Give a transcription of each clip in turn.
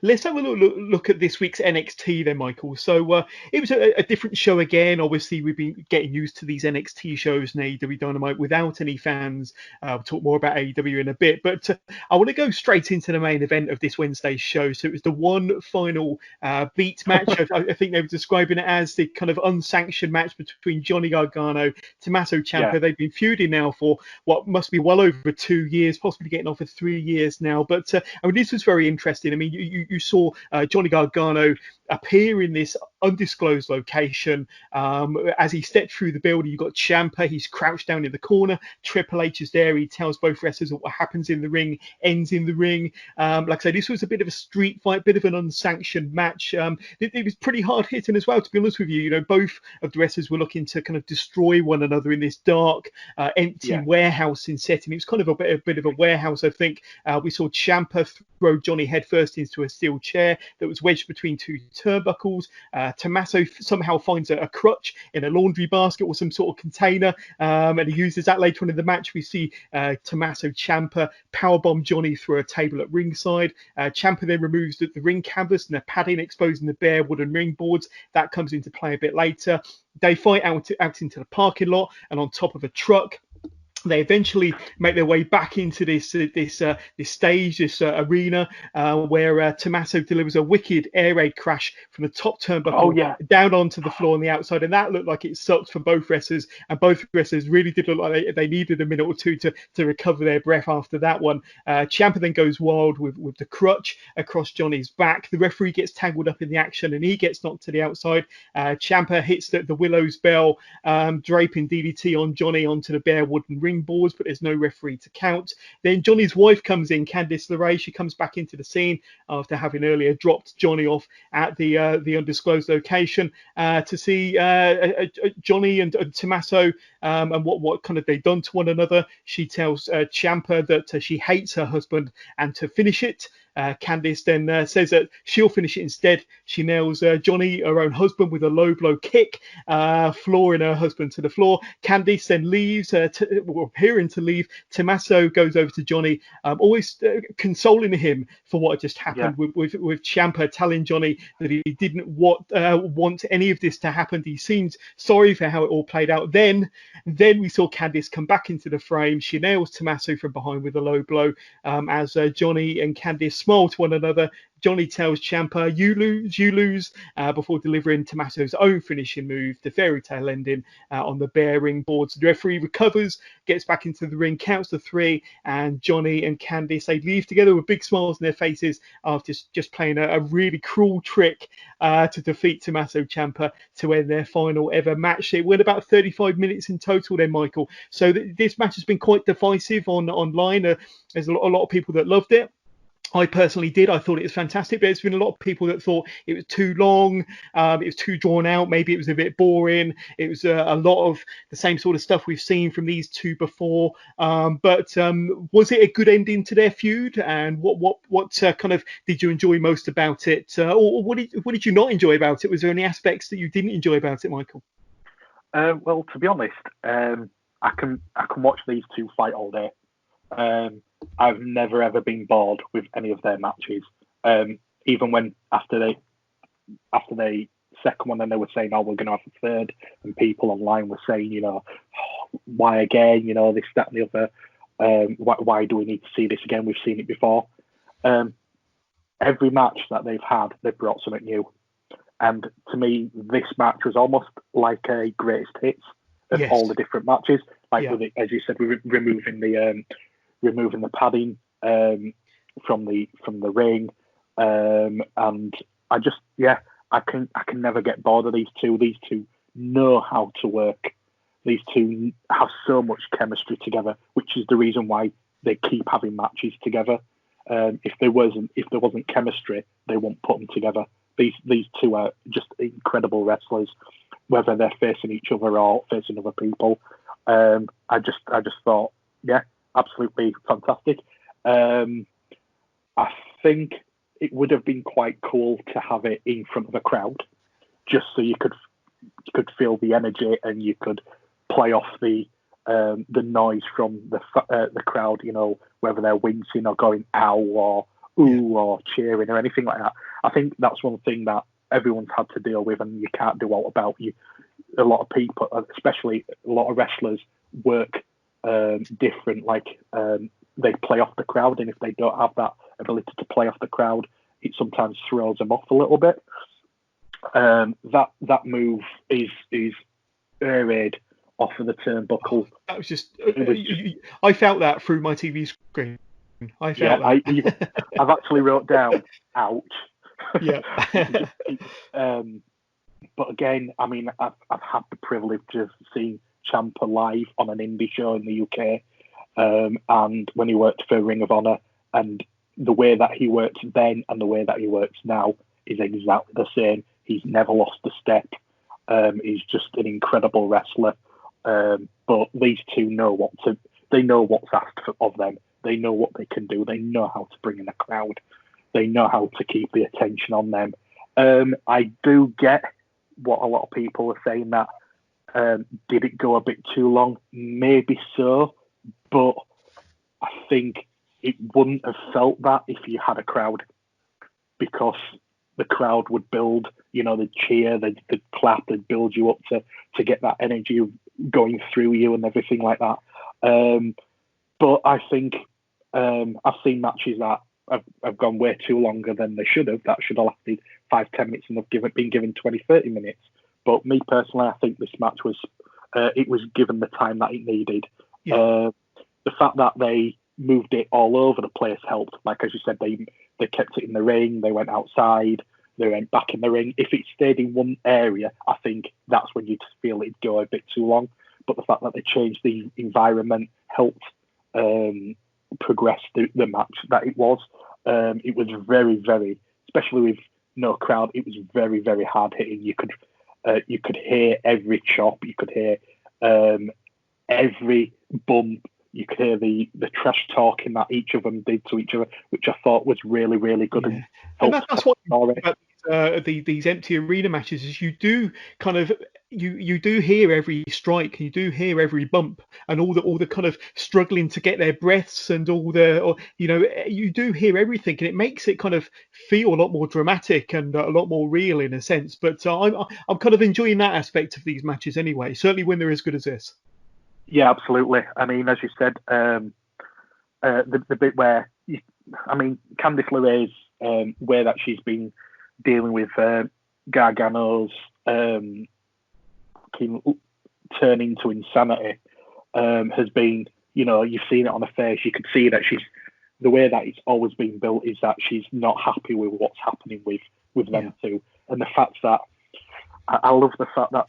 Let's have a look at this week's NXT then, Michael. So it was a different show again. Obviously, we've been getting used to these NXT shows in AEW Dynamite without any fans. We'll talk more about AEW in a bit. But I want to go straight into the main event of this Wednesday's show. So it was the one final beat match. I think they were describing it as the kind of unsanctioned match between Johnny Gargano, Tommaso Ciampa. Yeah. They've been feuding now for what must be well over 2 years, possibly getting on for 3 years now. But I mean, this was very interesting. I mean, you saw Johnny Gargano appear in this undisclosed location. As he stepped through the building, you've got Ciampa. He's crouched down in the corner. Triple H is there. He tells both wrestlers that what happens in the ring ends in the ring. Like I say, this was a bit of a street fight, bit of an unsanctioned match. It was pretty hard hitting as well, to be honest with you. You know, both of the wrestlers were looking to kind of destroy one another in this dark, empty warehousing setting. It was kind of a bit of a warehouse, I think. We saw Ciampa throw Johnny headfirst into a steel chair that was wedged between two turnbuckles. Tommaso somehow finds a crutch in a laundry basket or some sort of container, and he uses that later on in the match. We see Tommaso Ciampa powerbomb Johnny through a table at ringside. Ciampa then removes the ring canvas and the padding, exposing the bare wooden ring boards. That comes into play a bit later. They fight out into the parking lot and on top of a truck. They eventually make their way back into this stage, this arena, where Tommaso delivers a wicked air raid crash from the top turnbuckle down onto the floor on the outside, and that looked like it sucked for both wrestlers, and both wrestlers really did look like they needed a minute or two to recover their breath after that one. Ciampa then goes wild with the crutch across Johnny's back. The referee gets tangled up in the action, and he gets knocked to the outside. Ciampa hits the Willow's Bell, draping DDT on Johnny onto the bare wooden ring boards, but there's no referee to count. Then Johnny's wife comes in, Candice LeRae. She comes back into the scene after having earlier dropped Johnny off at the undisclosed location to see Johnny and Tommaso and what kind of they've done to one another. She tells Ciampa that she hates her husband, and to finish it, Candice then says that she'll finish it instead. She nails Johnny, her own husband, with a low blow kick, flooring her husband to the floor. Candice then leaves, appearing to leave. Tommaso goes over to Johnny, always consoling him for what had just happened, with Ciampa telling Johnny that he didn't want any of this to happen. He seemed sorry for how it all played out. Then we saw Candice come back into the frame. She nails Tommaso from behind with a low blow, as Johnny and Candice smile to one another. Johnny tells Ciampa, you lose, before delivering Tommaso's own finishing move, the fairy tale ending on the bare ring boards. The referee recovers, gets back into the ring, counts to 3, and Johnny and Candice, they leave together with big smiles on their faces after just playing a really cruel trick to defeat Tommaso Ciampa to end their final ever match. It went about 35 minutes in total then, Michael. So this match has been quite divisive online. There's a lot of people that loved it. I personally did. I thought it was fantastic, but there's been a lot of people that thought it was too long, it was too drawn out, maybe it was a bit boring. It was a lot of the same sort of stuff we've seen from these two before. But was it a good ending to their feud? And what kind of did you enjoy most about it? Or what did you not enjoy about it? Was there any aspects that you didn't enjoy about it, Michael? Well, to be honest, I can watch these two fight all day. I've never ever been bored with any of their matches. Even when after they second one, and they were saying, "Oh, we're going to have a third," and people online were saying, "Oh, why again? This, that, and the other. Why do we need to see this again? We've seen it before." Every match that they've had, they've brought something new, and to me, this match was almost like a greatest hits of all the different matches. With it, as you said, we're removing the padding from the ring, and I can never get bored of these two. These two know how to work. These two have so much chemistry together, which is the reason why they keep having matches together. If there wasn't chemistry, they won't put them together. These two are just incredible wrestlers, whether they're facing each other or facing other people. I just thought, absolutely fantastic. I think it would have been quite cool to have it in front of a crowd, just so you could feel the energy and you could play off the noise from the crowd. Whether they're wincing or going ow ooh or cheering or anything like that. I think that's one thing that everyone's had to deal with, and you can't do all about. A lot of people, especially a lot of wrestlers, work different. Like they play off the crowd, and if they don't have that ability to play off the crowd, it sometimes throws them off a little bit. That move is air-raid off of the turnbuckle. That was just, I felt that through my TV screen. I felt that. I've actually wrote down, ouch. Yeah. But again, I mean, I've had the privilege of seeing Ciampa live on an indie show in the UK, and when he worked for Ring of Honor, and the way that he worked then and the way that he works now is exactly the same. He's never lost a step. He's just an incredible wrestler. But these two know they know what's asked of them. They know what they can do. They know how to bring in a crowd. They know how to keep the attention on them. I do get what a lot of people are saying, that did it go a bit too long? Maybe so, but I think it wouldn't have felt that if you had a crowd, because the crowd would build, they'd cheer, they'd clap, they'd build you up to get that energy going through you and everything like that. But I think I've seen matches that have gone way too longer than they should have. That should have lasted 5-10 minutes and they've been given 20-30 minutes. But me personally, I think this match was given the time that it needed. Yeah. The fact that they moved it all over the place helped. Like, as you said, they kept it in the ring, they went outside, they went back in the ring. If it stayed in one area, I think that's when you'd feel it'd go a bit too long. But the fact that they changed the environment helped progress the match that it was. It was very, very, especially with no crowd, it was very, very hard hitting. You could hear every chop, you could hear every bump, you could hear the trash talking that each of them did to each other, which I thought was really, really good. Yeah. And that's what about these empty arena matches is you do kind of you do hear every strike, you do hear every bump, and all the kind of struggling to get their breaths, and you do hear everything, and it makes it kind of feel a lot more dramatic and a lot more real in a sense. But I'm kind of enjoying that aspect of these matches anyway. Certainly when they're as good as this. Yeah, absolutely. I mean, as you said, the bit where Candice LeRae's way that she's been dealing with Gargano's turning to insanity has been, you've seen it on her face. You could see that the way that it's always been built is that she's not happy with what's happening with them two. And the fact that I love the fact that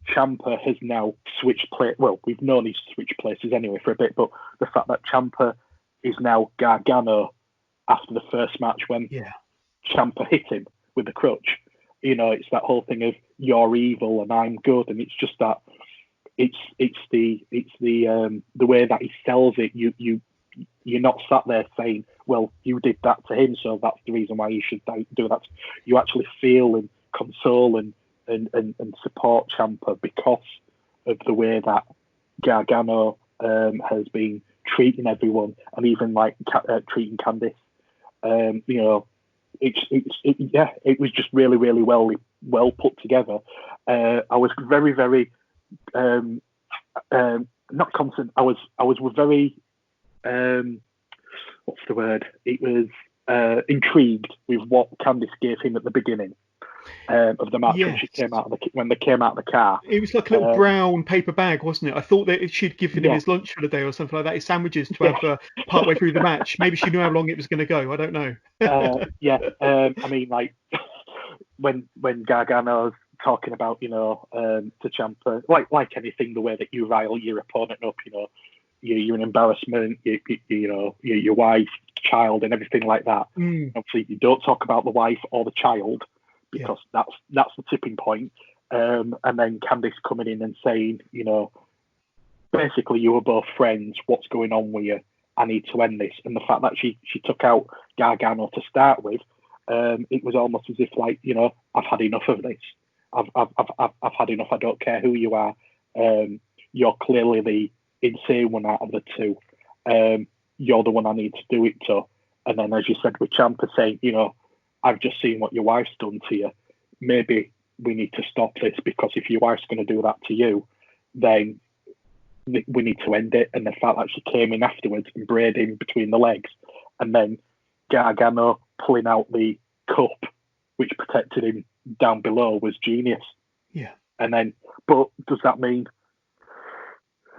Ciampa has now switched place. Well, we've known he's switched places anyway for a bit, but the fact that Ciampa is now Gargano after the first match when Ciampa hit him with the crutch. It's that whole thing of you're evil and I'm good, and it's just that it's the way that he sells it. You're not sat there saying, well, you did that to him, so that's the reason why you should do that. You actually feel and console and support Ciampa because of the way that Gargano has been treating everyone, and even like treating Candice. It was just really, really well put together. I was very, very not concerned. I was very what's the word? It was intrigued with what Candice gave him at the beginning of the match when they came out of the car. It was like a little brown paper bag, wasn't it? I thought that she'd given him his lunch for the day or something like that, his sandwiches to have partway through the match. Maybe she knew how long it was going to go. I don't know. I mean, like when Gargano's talking about, to Ciampa, like anything, the way that you rile your opponent up, you're an embarrassment, your wife, child, and everything like that. Obviously, you don't talk about the wife or the child, because that's the tipping point. And then Candice coming in and saying, basically, you were both friends. What's going on with you? I need to end this. And the fact that she took out Gargano to start with, it was almost as if like, I've had enough of this. I've had enough. I don't care who you are. You're clearly the insane one out of the two. You're the one I need to do it to. And then, as you said, with Ciampa saying, I've just seen what your wife's done to you. Maybe we need to stop this, because if your wife's going to do that to you, then we need to end it. And the fact that she came in afterwards and braided him between the legs, and then Gargano pulling out the cup, which protected him down below, was genius. Yeah. And then, but does that mean,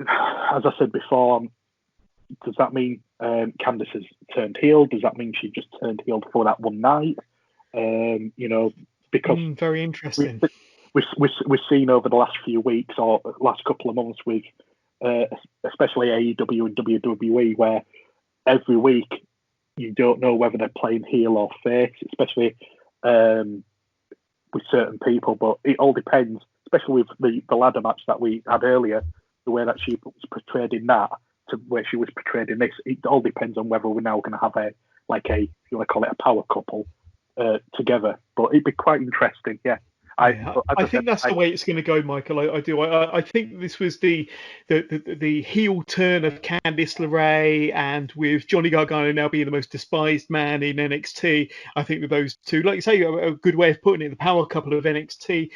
as I said before, does that mean Candice has turned heel? Does that mean she just turned heel for that one night? Because very interesting. We've seen over the last few weeks or last couple of months with especially AEW and WWE, where every week you don't know whether they're playing heel or face, especially with certain people. But it all depends, especially with the ladder match that we had earlier, the way that she was portrayed in that to where she was portrayed in this. It all depends on whether we're now going to have if you want to call it a power couple together. But it'd be quite interesting, yeah. I think that's the way it's going to go, Michael. I do. I think this was the heel turn of Candice LeRae, and with Johnny Gargano now being the most despised man in NXT, I think that those two, like you say, a good way of putting it, the power couple of NXT,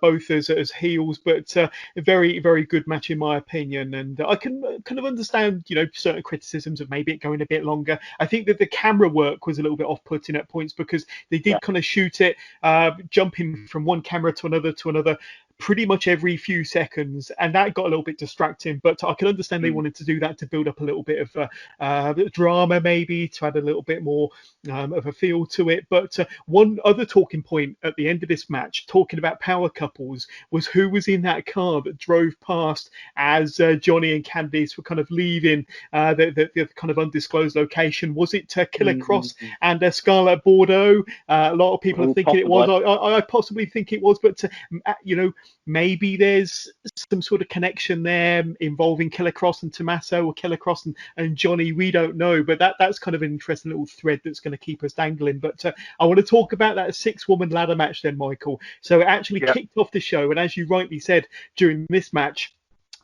both as heels, but a very, very good match in my opinion. And I can kind of understand, certain criticisms of maybe it going a bit longer. I think that the camera work was a little bit off-putting at points, because they did kind of shoot it, jumping from one camera to another pretty much every few seconds, and that got a little bit distracting. But I can understand they wanted to do that to build up a little bit of drama, maybe to add a little bit more of a feel to it. But one other talking point at the end of this match, talking about power couples, was who was in that car that drove past as Johnny and Candice were kind of leaving the kind of undisclosed location. Was it Killer Cross and Scarlett Bordeaux? A lot of people are thinking it was. I possibly think it was, but maybe there's some sort of connection there involving Killer Cross and Tommaso, or Killer Cross and Johnny. We don't know, but that's kind of an interesting little thread that's going to keep us dangling. But I want to talk about that 6-woman ladder match then, Michael. So it actually kicked off the show, and as you rightly said, during this match,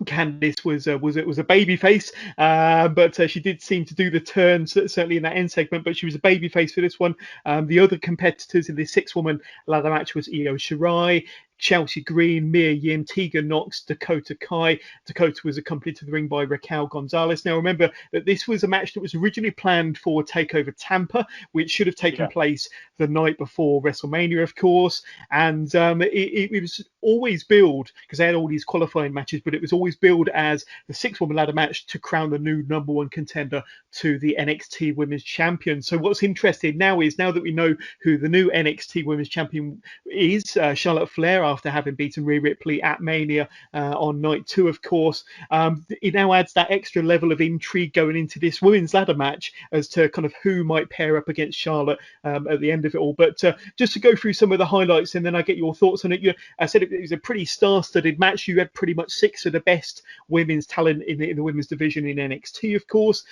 Candice was a baby face, but she did seem to do the turn, certainly in that end segment, but she was a baby face for this one. The other competitors in this 6-woman ladder match was Io Shirai, Chelsea Green, Mia Yim, Tegan Nox, Dakota Kai. Dakota was accompanied to the ring by Raquel Gonzalez. Now, remember that this was a match that was originally planned for TakeOver Tampa, which should have taken place the night before WrestleMania, of course. And it was always billed, because they had all these qualifying matches, but it was always billed as the 6-woman ladder match to crown the new number one contender to the NXT Women's Champion. So what's interesting now is, now that we know who the new NXT Women's Champion is, Charlotte Flair, after having beaten Rhea Ripley at Mania on night 2, of course, it now adds that extra level of intrigue going into this women's ladder match as to kind of who might pair up against Charlotte at the end of it all. But just to go through some of the highlights, and then I get your thoughts on it. I said it was a pretty star-studded match. You had pretty much 6 of the best women's talent in the women's division in NXT, of course.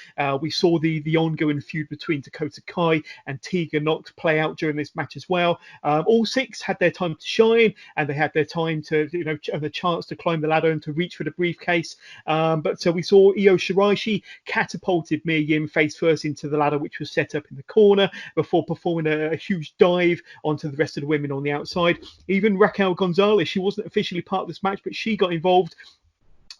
We saw the ongoing feud between Dakota Kai and Tegan Nox play out during this match as well. All 6 had their time to shine, and they had their time to, and the chance to climb the ladder and to reach for the briefcase. But we saw Io Shirai. She catapulted Mia Yim face first into the ladder, which was set up in the corner, before performing a huge dive onto the rest of the women on the outside. Even Raquel Gonzalez, she wasn't officially part of this match, but she got involved.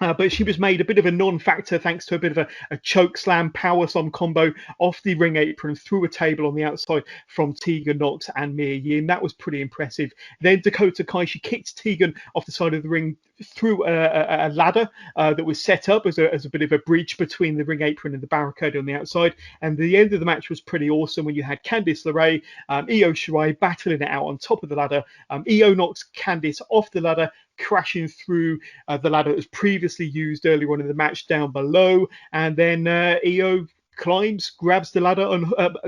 But she was made a bit of a non-factor thanks to a bit of a choke slam power slam combo off the ring apron through a table on the outside from Tegan Nox and Mia Yim. That was pretty impressive. Then Dakota Kai, she kicked Tegan off the side of the ring through a ladder that was set up as a bit of a bridge between the ring apron and the barricade on the outside. And the end of the match was pretty awesome when you had Candice LeRae, Io Shirai battling it out on top of the ladder. Io knocks Candice off the ladder, crashing through the ladder that was previously used earlier on in the match down below, and then Io climbs, grabs the ladder,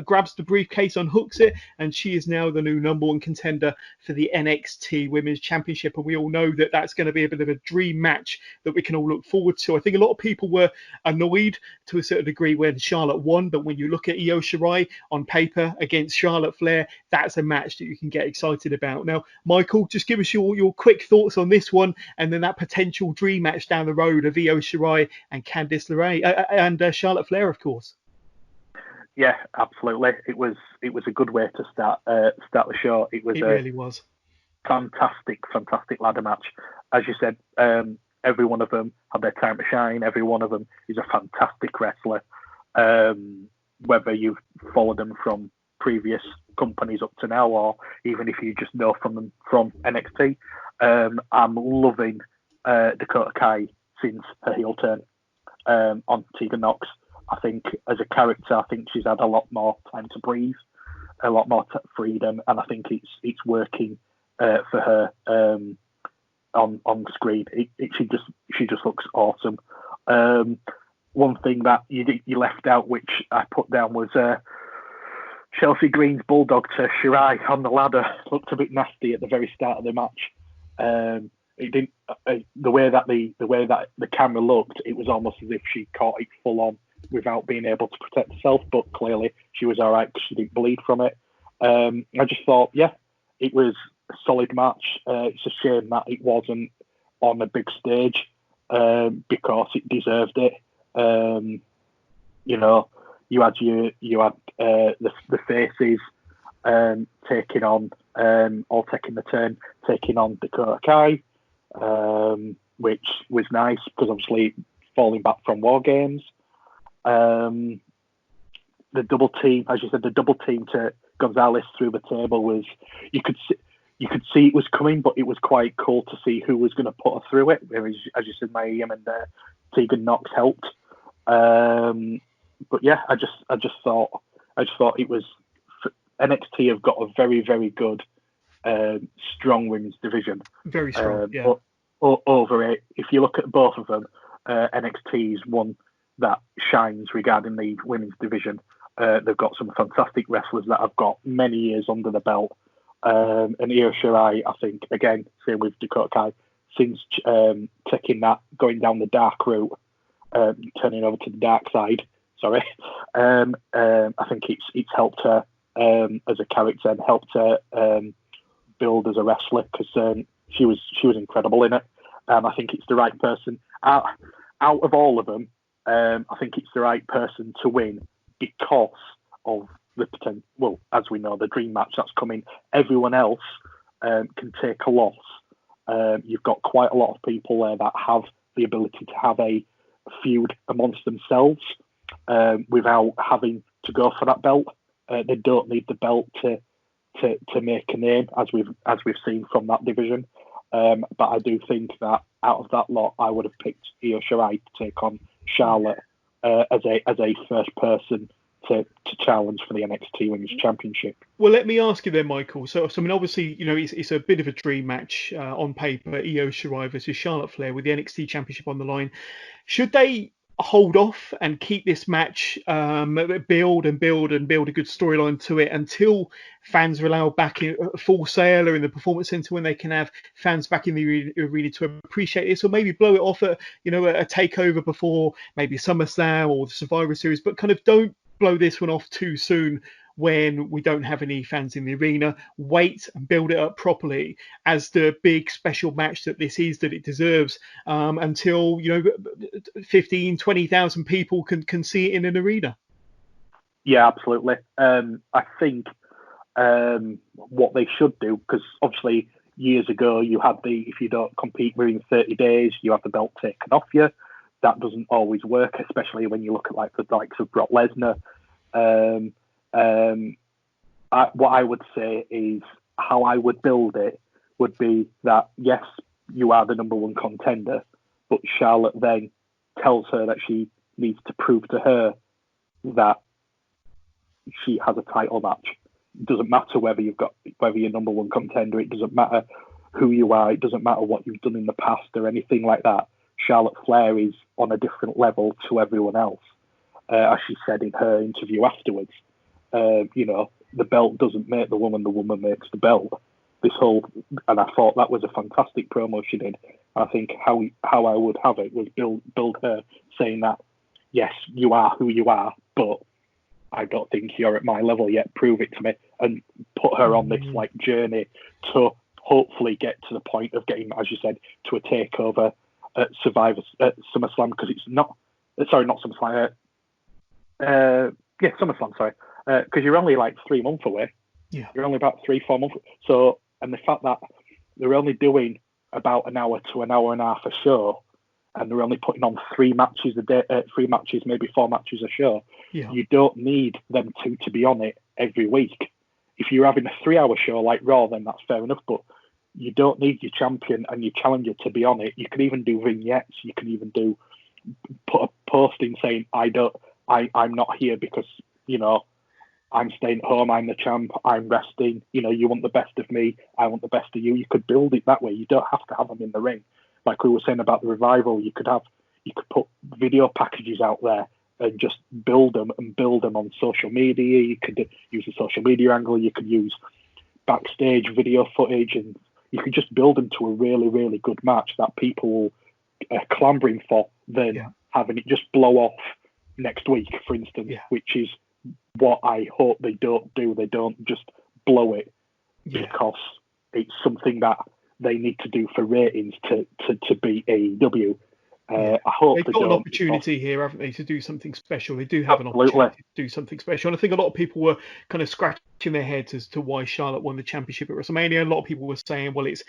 grabs the briefcase, unhooks it, and she is now the new number one contender for the NXT Women's Championship. And we all know that that's going to be a bit of a dream match that we can all look forward to. I think a lot of people were annoyed to a certain degree when Charlotte won, but when you look at Io Shirai on paper against Charlotte Flair, that's a match that you can get excited about. Now, Michael, just give us your quick thoughts on this one, and then that potential dream match down the road of Io Shirai and Candice LeRae and Charlotte Flair, of course. Yeah, absolutely. It was a good way to start the show. It was It really was. fantastic ladder match. As you said, every one of them had their time to shine. Every one of them is a fantastic wrestler. Whether you've followed them from previous companies up to now, or even if you just know from them from NXT, I'm loving Dakota Kai since her heel turn on Tegan Nox. I think as a character, I think she's had a lot more time to breathe, a lot more freedom, and I think it's working for her on screen. She just looks awesome. One thing that you left out, which I put down, was Chelsea Green's bulldog to Shirai on the ladder. Looked a bit nasty at the very start of the match. It didn't. The way that the camera looked, it was almost as if she caught it full on without being able to protect herself. But clearly, she was all right because she didn't bleed from it. I just thought, yeah, it was a solid match. It's a shame that it wasn't on a big stage because it deserved it. You know, you had the faces taking on all taking the turn taking on Dakota Kai, which was nice because obviously falling back from War Games. The double team, as you said, the double team to Gonzalez through the table was you could see it was coming, but it was quite cool to see who was going to put her through it. As you said, Mayhem and Tegan Nox helped. But yeah, I just thought it was NXT have got a very, very good strong women's division. Very strong, yeah. Over it, if you look at both of them, NXT is one that shines regarding the women's division. They've got some fantastic wrestlers that have got many years under the belt. And Io Shirai, I think, again, same with Dakota Kai, since going down the dark route, turning over to the dark side. Sorry, I think it's helped her as a character and helped her build as a wrestler because she was incredible in it. I think it's the right person out of all of them. I think it's the right person to win because of the potential. Well, as we know, the dream match that's coming. Everyone else can take a loss. You've got quite a lot of people there that have the ability to have a feud amongst themselves without having to go for that belt. They don't need the belt to make a name, as we've seen from that division. But I do think that out of that lot, I would have picked Io Shirai to take on Charlotte as a first person to challenge for the NXT Women's Championship. Well, let me ask you then, Michael. So I mean, obviously, you know, it's a bit of a dream match on paper, Io Shirai versus Charlotte Flair with the NXT Championship on the line. Should they hold off and keep this match, build a good storyline to it until fans are allowed back in Full Sail or in the Performance Center when they can have fans back in the arena to appreciate this, or maybe blow it off at, you know, a takeover before maybe SummerSlam or the Survivor Series, but kind of don't blow this one off too soon when we don't have any fans in the arena. Wait and build it up properly as the big special match that this is, that it deserves, until, you know, 15, 20,000 people can see it in an arena. Yeah, absolutely. I think what they should do, because obviously years ago you had if you don't compete within 30 days, you have the belt taken off you. That doesn't always work, especially when you look at the likes of Brock Lesnar. What I would say is how I would build it would be that, yes, you are the number one contender, but Charlotte then tells her that she needs to prove to her that she has a title match. It doesn't matter whether you're number one contender. It doesn't matter who you are. It doesn't matter what you've done in the past or anything like that. Charlotte Flair is on a different level to everyone else. As she said in her interview afterwards, you know, the belt doesn't make the woman makes the belt. And I thought that was a fantastic promo she did. I think how I would have it was build her saying that, yes, you are who you are, but I don't think you're at my level yet. Prove it to me, and put her on this journey to hopefully get to the point of getting, as you said, to a takeover at SummerSlam, because it's not SummerSlam. Yeah, SummerSlam, sorry. Because you're only like 3 months away. Yeah. You're only about 3-4 months. So, and the fact that they're only doing about an hour to an hour and a half a show, and they're only putting on 3 matches a day, 3 matches, maybe 4 matches a show. Yeah. You don't need them to be on it every week. If you're having a 3-hour show like Raw, then that's fair enough. But you don't need your champion and your challenger to be on it. You can even do vignettes. You can even put a posting saying, I'm not here because, you know, I'm staying at home, I'm the champ, I'm resting, you know, you want the best of me, I want the best of you. You could build it that way. You don't have to have them in the ring. Like we were saying about the Revival, you could put video packages out there and just build them on social media. You could use a social media angle, you could use backstage video footage, and you could just build them to a really, really good match that people are clambering for, than having it just blow off next week, for instance, which is what I hope they don't do. They don't just blow it because it's something that they need to do for ratings to beat AEW. I hope they've got an opportunity here, haven't they, to do something special. They do have an opportunity to do something special. And I think a lot of people were kind of scratching their heads as to why Charlotte won the championship at WrestleMania. A lot of people were saying, well, it's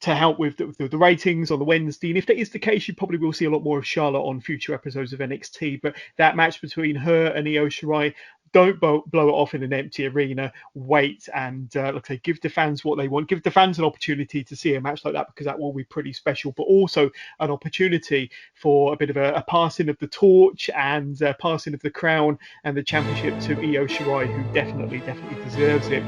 to help with the ratings on the Wednesday. And if that is the case, you probably will see a lot more of Charlotte on future episodes of NXT. But that match between her and Io Shirai, don't blow it off in an empty arena. Wait and, like I say, give the fans what they want. Give the fans an opportunity to see a match like that, because that will be pretty special. But also an opportunity for a bit of a passing of the torch and passing of the crown and the championship to Io Shirai, who definitely deserves it.